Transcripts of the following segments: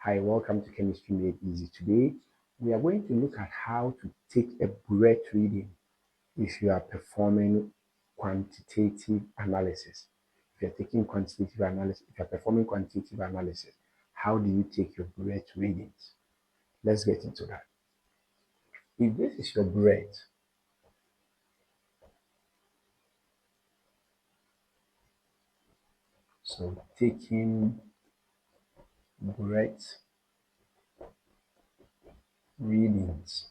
Hi, welcome to Chemistry Made Easy. Today, we are going to look at how to take a Burette reading if you are performing quantitative analysis. If you're taking quantitative analysis, if you're performing quantitative analysis, how do you take your Burette readings? Let's get into that. If this is your Burette, so taking Burette readings.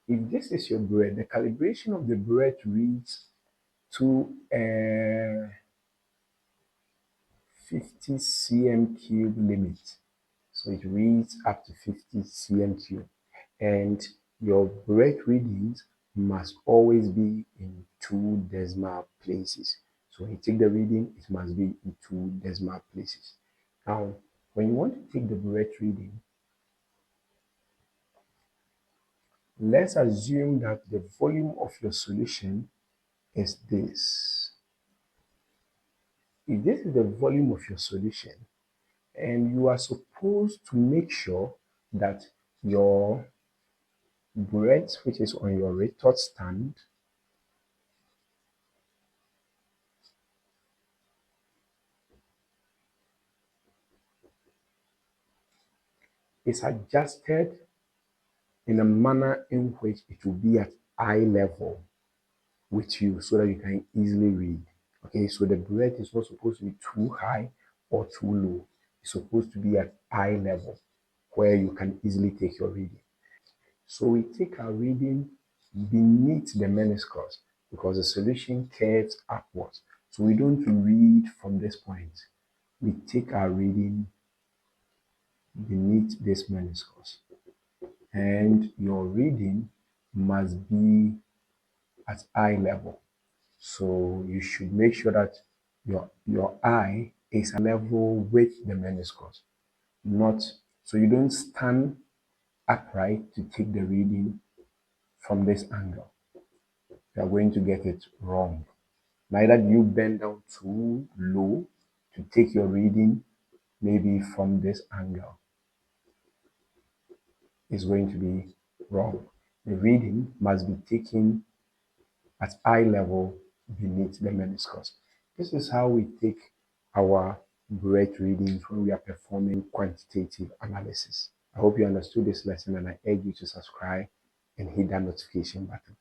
If this is your Burette, the calibration of the Burette reads to 50 cm cube limit. So it reads up to 50 cm cube. And your Burette readings must always be in 2 decimal places. So when you take the reading, it must be in 2 decimal places. Now, when you want to take the Burette reading, let's assume that the volume of your solution is this. If this is the volume of your solution, and you are supposed to make sure that your Burette, which is on your retort stand, is adjusted in a manner in which it will be at eye level with you so that you can easily read. Okay, so the Burette is not supposed to be too high or too low. It's supposed to be at eye level where you can easily take your reading. So we take our reading beneath the meniscus because the solution curves upwards. So we don't read from this point. We take our reading beneath this meniscus. And your reading must be at eye level. So you should make sure that your eye is level with the meniscus, not so you don't stand upright to take the reading from this angle. You are going to get it wrong. Neither do you bend down too low to take your reading maybe from this angle. It's going to be wrong. The reading must be taken at eye level beneath the meniscus. This is how we take our Burette readings when we are performing quantitative analysis. I hope you understood this lesson and I urge you to subscribe and hit that notification button.